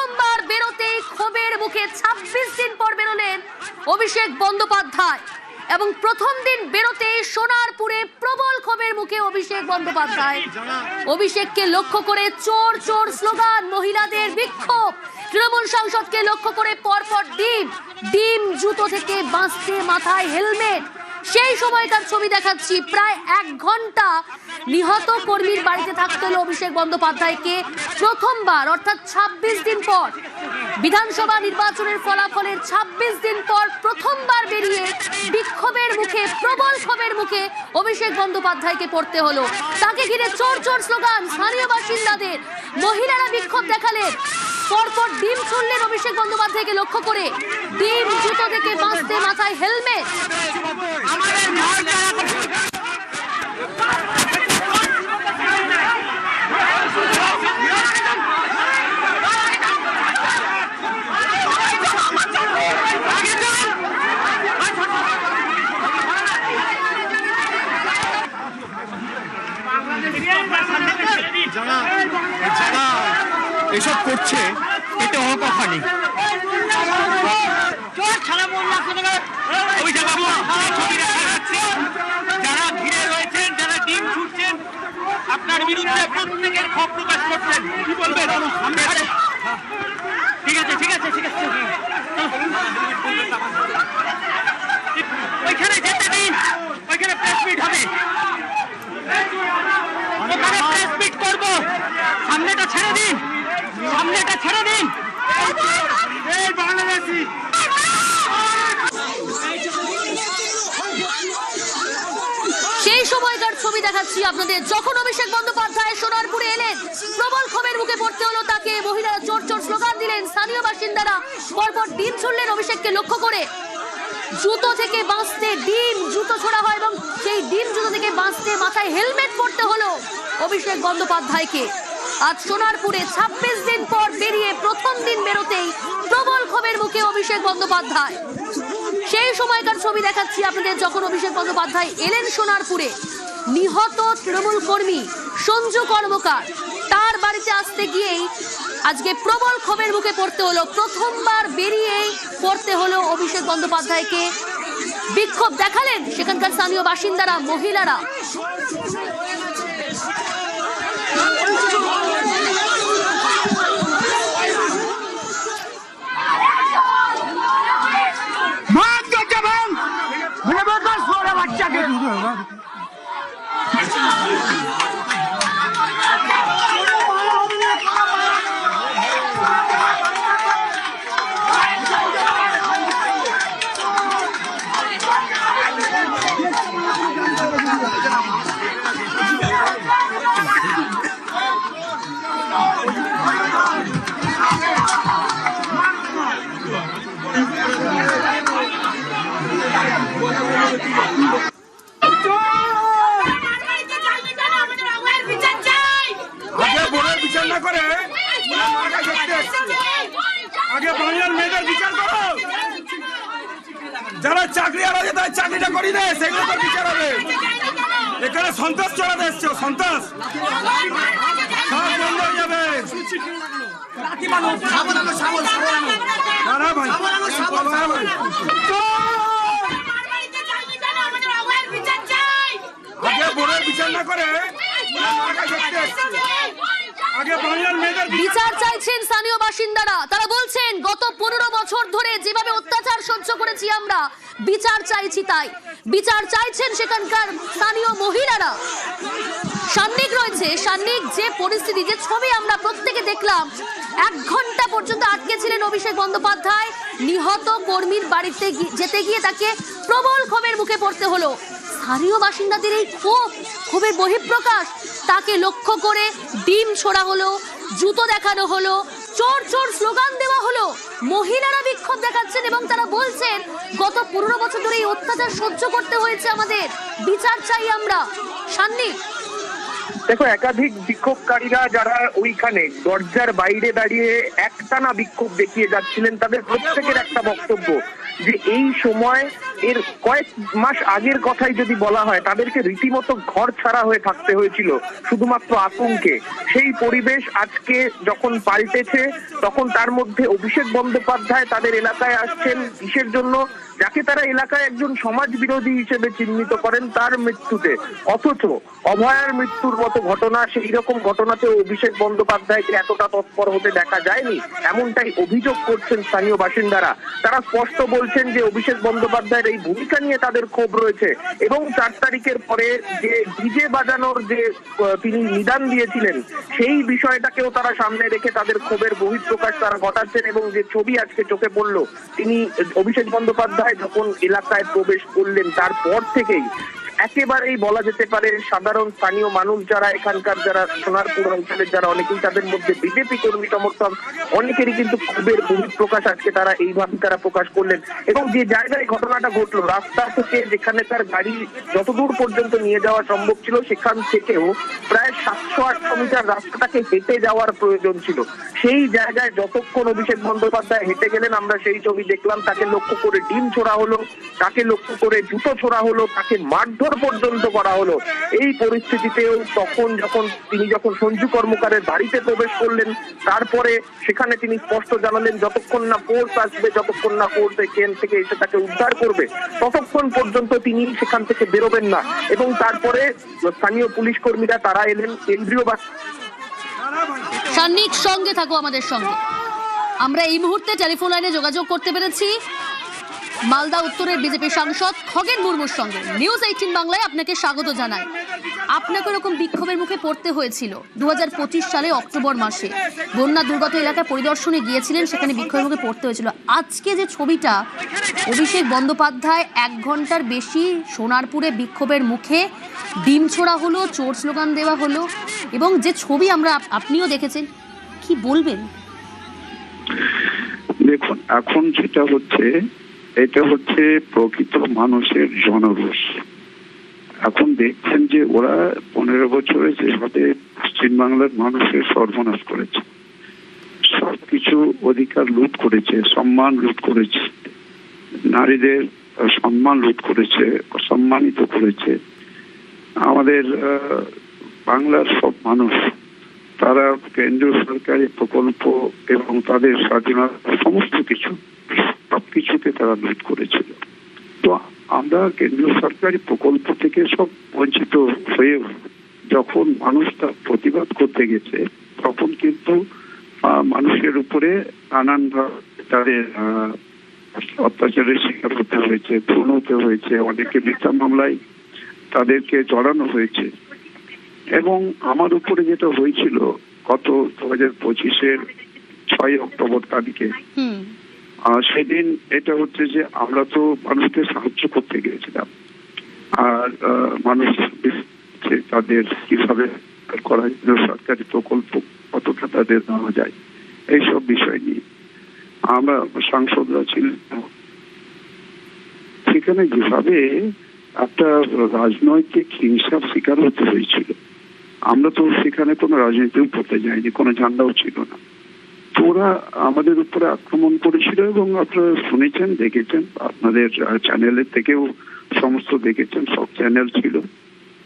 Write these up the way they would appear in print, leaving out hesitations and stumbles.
প্রথমবার বেরোতেই ক্ষোভের মুখে ২৬ দিন পর বেরোলেন অভিষেক বন্দ্যোপাধ্যায় এবং প্রথম দিন বেরোতেই সোনারপুরে প্রবল ক্ষোভের মুখে অভিষেক বন্দ্যোপাধ্যায়। অভিষেককে লক্ষ্য করে চোর চোর স্লোগান, মহিলাদের বিক্ষোভ, তৃণমূল সাংসদকে লক্ষ্য করে পরপর ডিম জুতো থেকে বাঁচতে মাথায় হেলমেট। সেই সময়কার ছবি দেখাচ্ছি। প্রায় ১ ঘন্টা নিহত কর্মীর বাড়িতে থাকতে হলো অভিষেক বন্দ্যোপাধ্যায়কে প্রথমবার, অর্থাৎ ২৬ দিন পর। বিধানসভা নির্বাচনের ফলাফলের ২৬ দিন পর প্রথমবার বেরিয়ে বিক্ষোভের মুখে, প্রবল ক্ষোভের মুখে অভিষেক বন্দ্যোপাধ্যায়কে পড়তে হলো। তাকে ঘিরে চোর চোর স্লোগান, স্থানীয় বাসিন্দাদের, মহিলারা বিক্ষোভ দেখালেন। পরপর ডিম ছুড়লেন অভিষেক বন্দ্যোপাধ্যায়কে লক্ষ্য করে। ডিম জুতো থেকে বাঁচতে মাথায় হেলমেট। যারা এসব করছে এটা হওয়ার কথা নেই। যারা ঘিরে রয়েছেন, যারা ডিম ছুটছেন, আপনার বিরুদ্ধে প্রত্যেকের ক্ষোভ প্রকাশ করছেন, কি বলবেন? ঠিক আছে ঠিক আছে ঠিক আছে, ওইখানে যেতে দিন, ওইখানে প্রেস মিট হবে, ওখানে প্রেস মিট করবো। সামনেটা ছেড়ে দিন, সামনেটা ছেড়ে দিন। এই বাংলাদেশি সেই সময়কার ছবি দেখাচ্ছি আপনাদের, যখন অভিষেক বন্দ্যোপাধ্যায় সোনারপুরে এলেন প্রবল ক্ষোভের মুখে পড়তে হলো তাকে। মহিলারা চোর চোর স্লোগান দিলেন, স্থানীয় বাসিন্দারা পরপর ডিম ছুড়লেন অভিষেককে লক্ষ্য করে। জুতো থেকে বাঁচতে ডিম জুতো ছোড়া হয় এবং সেই ডিম জুতো থেকে বাঁচতে মাথায় হেলমেট পরতে হলো অভিষেক বন্দ্যোপাধ্যায়কে। আজ সোনারপুরে ২৬ দিন পর বেরিয়ে প্রথম দিন বেরোতেই প্রবল ক্ষোভের মুখে অভিষেক বন্দ্যোপাধ্যায়। সেই সময়কার ছবি দেখাচ্ছি আপনাদের, যখন অভিষেক বন্দ্যোপাধ্যায় এলেন সোনারপুরে। নিহত তৃণমূল কর্মী সঞ্জু কর্মকার, তার বাড়িতে আসতে গিয়েই আজকে প্রবল ক্ষোভের মুখে পড়তে হলো। প্রথমবার বেরিয়েই পড়তে হলো অভিষেক বন্দ্যোপাধ্যায়কে। বিক্ষোভ দেখালেন সেখানকার স্থানীয় বাসিন্দারা, মহিলারা। আগে বাংলার মেয়েদের বিচার করো, যারা চাকরি আলাদা তাই চাকরিটা করি দেয়, সেগুলো তো বিচার হবে। এখানে সন্ত্রাস চড়াতে এসছো, সন্ত্রাস সব বন্ধ হয়ে যাবে। আগে বোনের বিচার না করে বিচার চাইছেন স্থানীয় বাসিন্দারা। তারা বলছেন গত ১৫ বছর ধরে যেভাবে অত্যাচার সহ্য করেছি আমরা, বিচার চাইছি। তাই বিচার চাইছেন সেখানকার স্থানীয় মহিলারা। সান্নিক রয়েছে, সান্নিক যে পরিস্থিতি, যে ছবি আমরা প্রত্যেকে দেখলাম, ১ ঘন্টা পর্যন্ত আটকে ছিলেন অভিষেক বন্দ্যোপাধ্যায়। নিহত কর্মীর বাড়িতে যেতে গিয়ে তাকে প্রবল ক্ষোভের মুখে পড়তে হলো। স্থানীয় বাসিন্দাদের এই ক্ষোভের বহিঃপ্রকাশ। তাকে লক্ষ্য করে ডিম ছোড়া হলো, জুতো দেখানো হলো, চোর চোর স্লোগান দেওয়া হলো। মহিলারা বিক্ষোভ দেখাচ্ছেন এবং তারা বলছেন গত ১৫ বছর ধরে এই অত্যাচার সহ্য করতে হয়েছে আমাদের, বিচার চাই আমরা। সান্নিক, দেখো, একাধিক বিক্ষোভকারীরা যারা ওইখানে দরজার বাইরে দাঁড়িয়ে একটানা বিক্ষোভ দেখিয়ে যাচ্ছিলেন, তাদের প্রত্যেকের একটা বক্তব্য যে এই সময় এর কয়েক মাস আগের কথাই যদি বলা হয়, তাদেরকে রীতিমতো ঘর ছাড়া হয়ে থাকতে হয়েছিল শুধুমাত্র আতঙ্কে। সেই পরিবেশ আজকে যখন পাল্টেছে, তখন তার মধ্যে অভিষেক বন্দ্যোপাধ্যায় তাদের এলাকায় আসছেন কিসের জন্য? যাকে তারা এলাকায় একজন সমাজ বিরোধী হিসেবে চিহ্নিত করেন, তার মৃত্যুতে। অথচ অভয়ার মৃত্যুর মতো ঘটনা, সেই রকম ঘটনাতে অভিষেক বন্দ্যোপাধ্যায়কে এতটা তৎপর হতে দেখা যায়নি, এমনটাই অভিযোগ করছেন স্থানীয় বাসিন্দারা। তারা স্পষ্ট বলছেন যে অভিষেক বন্দ্যোপাধ্যায়ের এই ভূমিকা নিয়ে তাদের ক্ষোভ রয়েছে, এবং 4 তারিখের পরে যে ডিজে বাজানোর যে তিনি নিদান দিয়েছিলেন, সেই বিষয়টাকেও তারা সামনে রেখে তাদের ক্ষোভের বহিঃপ্রকাশ তারা ঘটাচ্ছেন। এবং যে ছবি আজকে চোখে পড়লো, তিনি অভিষেক বন্দ্যোপাধ্যায় যখন এলাকায় প্রবেশ করলেন, তারপর থেকেই একেবারেই বলা যেতে পারে সাধারণ স্থানীয় মানুষ যারা এখানকার, যারা সোনারপুর অঞ্চলের যারা, অনেকেই তাদের মধ্যে বিজেপি কর্মী সমর্থক, অনেকেরই কিন্তু ক্ষোভের বহিঃপ্রকাশ আজকে তারা এইভাবে তারা প্রকাশ করলেন। এবং যে জায়গায় ঘটনাটা ঘটলো, রাস্তা থেকে যেখানে তার গাড়ি যতদূর পর্যন্ত নিয়ে যাওয়া সম্ভব ছিল, সেখান থেকেও প্রায় 700-800 মিটার রাস্তাটাকে হেঁটে যাওয়ার প্রয়োজন ছিল। সেই জায়গায় যতক্ষণ অভিষেক বন্দ্যোপাধ্যায় হেঁটে গেলেন, আমরা সেই ছবি দেখলাম। তাকে লক্ষ্য করে ডিম ছোড়া হলো, তাকে লক্ষ্য করে জুতো ছোড়া হলো, তাকে মারধর পর্যন্ত করা হলো। এই পরিস্থিতিতেও তিনি যখন সঞ্জু কর্মকারের বাড়িতে প্রবেশ করলেন, তারপরে সেখানে তিনি স্পষ্ট জানালেন যতক্ষণ না ফোর্স আসবে, যতক্ষণ না ফোর্স এখান থেকে এসে তাকে উদ্ধার করবে, ততক্ষণ পর্যন্ত তিনি সেখান থেকে বেরোবেন না। এবং তারপরে স্থানীয় পুলিশ কর্মীরা তারা এলেন, কেন্দ্রীয় সান্নিক সঙ্গে থাকো আমাদের সঙ্গে। আমরা এই মুহূর্তে টেলিফোন লাইনে যোগাযোগ করতে পেরেছি মালদা উত্তরের বিজেপি সাংসদ খগেন মুর্মুর সঙ্গে। নিউজ 18 বাংলায় আপনাকে স্বাগত জানাই। আপনাকে এরকম বিক্ষোভের মুখে পড়তে হয়েছিল 2025 সালে অক্টোবর মাসে, বন্যা দুর্গত এলাকায় পরিদর্শনে গিয়েছিলেন, সেখানে বিক্ষোভের মুখে পড়তে হয়েছিল। আজকে যে ছবিটা, অভিষেক বন্দ্যোপাধ্যায় 1 ঘন্টার বেশি সোনারপুরে বিক্ষোভের মুখে ডিম ছোড়া হলো, চোর স্লোগান দেওয়া হলো, এবং যে ছবি আমরা আপনিও দেখেছেন, কি বলবেন? দেখুন, এখন যেটা হচ্ছে, এটা হচ্ছে প্রকৃত মানুষের জনরোষ। এখন দেখছেন যে ওরা 15 বছরে যেভাবে পশ্চিমবাংলার মানুষের সর্বনাশ করেছে, সবকিছু অধিকার লুট করেছে, সম্মান লুট করেছে, নারীদের সম্মান লুট করেছে, অসম্মানিত করেছে। আমাদের বাংলার সব মানুষ, তারা কেন্দ্রীয় সরকারি প্রকল্প এবং তাদের স্বাধীনতা সমস্ত কিছু, সবকিছুতে তারা লুট করেছিল। তো আমরা কেন্দ্রীয় সরকারি প্রকল্প থেকে সব বঞ্চিত হয়ে যখন মানুষ তার প্রতিবাদ করতে গেছে, তখন কিন্তু মানুষের উপরে নানানভাবে তাদের অত্যাচারের শিকার হতে হয়েছে, খুন হতে হয়েছে, অনেকে মিথ্যা মামলায় তাদেরকে জড়ানো হয়েছে। এবং আমার উপরে যেটা হয়েছিল গত 2025-এর 6 অক্টোবর তারিখে, সেদিন এটা হচ্ছে যে আমরা তো মানুষকে সাহায্য করতে গিয়েছিলাম, আর মানুষ তাদের কিভাবে করা সরকারি প্রকল্প কতটা তাদের নেওয়া যায়, এইসব বিষয় নিয়ে আমরা সাংসদরা ছিলেন। সেখানে যেভাবে একটা রাজনৈতিক হিংসার শিকার হতে হয়েছিল, আমরা তো সেখানে কোনো রাজনীতিও করতে যাইনি, কোনো ঝান্ডাও ছিল না। তো ওরা আমাদের উপরে আক্রমণ করেছিল, এবং আপনারা শুনেছেন, দেখেছেন, আপনাদের চ্যানেলের থেকেও সমস্ত দেখেছেন, সব চ্যানেল ছিল।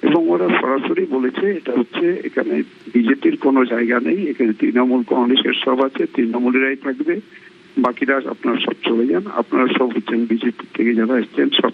এবং ওরা সরাসরি বলেছে এটা হচ্ছে এখানে বিজেপির কোনো জায়গা নেই, এখানে তৃণমূল কংগ্রেসের সব আছে, তৃণমূলেরাই থাকবে, বাকিরা আপনারা সব চলে যান, আপনারা সব হচ্ছেন বিজেপি থেকে যারা এসছেন সব,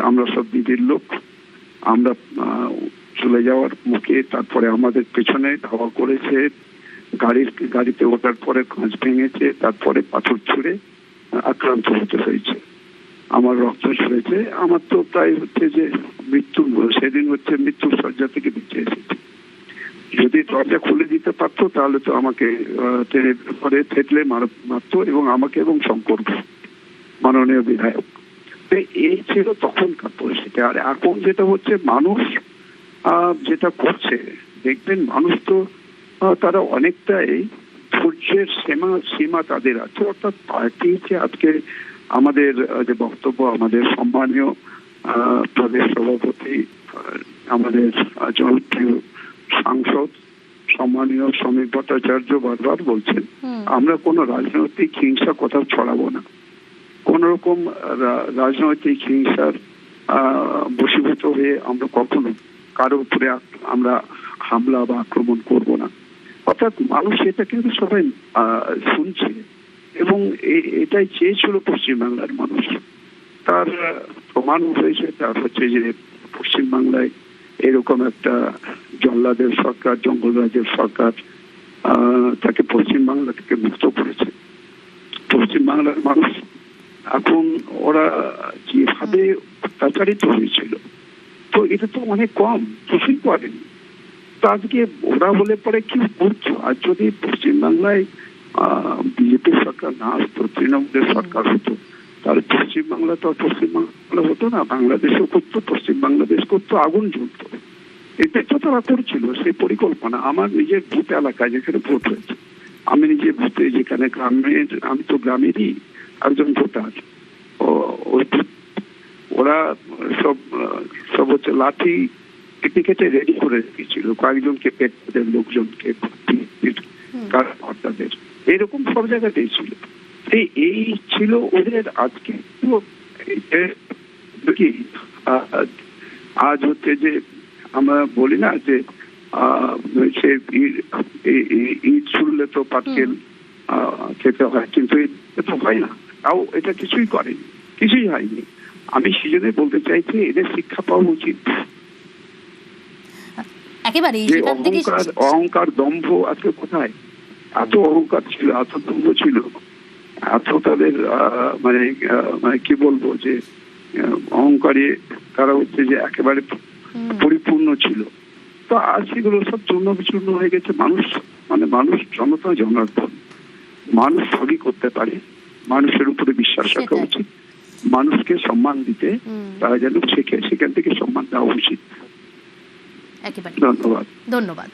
আমরা সব দিদির লোক। আমরা চলে যাওয়ার মুখে তারপরে আমাদের পেছনে ধাওয়া করেছে, গাড়িতে ওঠার পরে কাঁচ ভেঙেছে, তারপরে পাথর ছুঁড়ে আক্রান্ত হতে হয়েছে, আমার রক্ত ঝরেছে। আমার তো প্রায় হচ্ছে যে সেদিন হচ্ছে মৃত্যুর শয্যা থেকে বেঁচে এসেছে। যদি দরজা খুলে দিতে পারতো তাহলে তো আমাকে টেনে ধরে থেতলে মারতো, এবং আমাকে এবং শঙ্কর মাননীয় বিধায়ক। এই ছিল তখনকার পরিস্থিতি। আর এখন যেটা হচ্ছে, মানুষ যেটা করছে, দেখবেন মানুষ তো তারা অনেকটাই ধৈর্যের সীমা তাদের আছে। অর্থাৎ পার্টি যে আজকে আমাদের যে বক্তব্য, আমাদের সম্মানীয় প্রদেশ সভাপতি, আমাদের জনপ্রিয় সাংসদ সম্মানীয় শ্রমিক ভট্টাচার্য বারবার বলছেন আমরা কোনো রাজনৈতিক হিংসা কোথাও ছড়াবো না, কোন রকম রাজনৈতিক হিংসার বশীভূত হয়ে আমরা কখনো কারো উপরে আমরা হামলা বা আক্রমণ করব না। অর্থাৎ মানুষ এটা কিন্তু সবাই শুনছে এবং এটাই চেয়েছিল পশ্চিমবাংলার মানুষ। তার প্রমাণ হয়েছে, তার হচ্ছে যে পশ্চিমবাংলায় এরকম একটা জল্লাদের সরকার, জঙ্গলরাজের সরকার তাকে পশ্চিমবাংলা থেকে মুক্ত করেছে। পশ্চিমবাংলার মানুষ এখন ওরা যেভাবে অত্যাচারিত হয়েছিল, তো এটা তো অনেক কম, কিছুই করেনি। তো আজকে ওরা বলে পরে কি করছো? আর যদি পশ্চিমবাংলায় বিজেপি সরকার না আসতো, তৃণমূলের সরকার হতো, তাহলে পশ্চিমবাংলা তো পশ্চিমবাংলা হতো না, বাংলাদেশও করতো, পশ্চিম বাংলাদেশ করতো, আগুন জ্বলতো। এটাই তো তারা করছিল, সেই পরিকল্পনা। আমার নিজের ভূত এলাকায় যেখানে ভোট হয়েছে, আমি নিজে ভূতে যেখানে গ্রামের, আমি তো গ্রামেরই একজন ভোটার, ওরা সব হচ্ছে লাঠি কেটে কেটে রেডি করে রেখেছিল, কয়েকজনকে পেটদের লোকজনকে কর্তাদের, এরকম সব জায়গাতেই ছিল। এই ছিল ওদের। আজকে কি আজ হচ্ছে যে আমরা বলি না যে সে ঈদ শুনলে তো পাটকেল খেতে হয়, কিন্তু এটা তো হয় না। তাও এটা কিছুই করেনি, কিছুই হয়নি। আমি সেজন্য বলতে চাইছি এদের শিক্ষা পাওয়া উচিত। যে অহংকার দম্ভ আজকে কোথায়? এত অহংকার ছিল, এত দম্ভ ছিল, এত তাদের মানে কি বলবো যে অহংকারে তারা হচ্ছে যে একেবারে পরিপূর্ণ ছিল। তো আর সেগুলো সব চূর্ণ বিচূর্ণ হয়ে গেছে। মানুষ জনতা জনার্দন, মানুষ সবই করতে পারে, মানুষের উপরে বিশ্বাস রাখা উচিত, মানুষকে সম্মান দিতে তারা যেন শেখে, সেখান থেকে সম্মান দেওয়া উচিত। একেবারে ধন্যবাদ। ধন্যবাদ।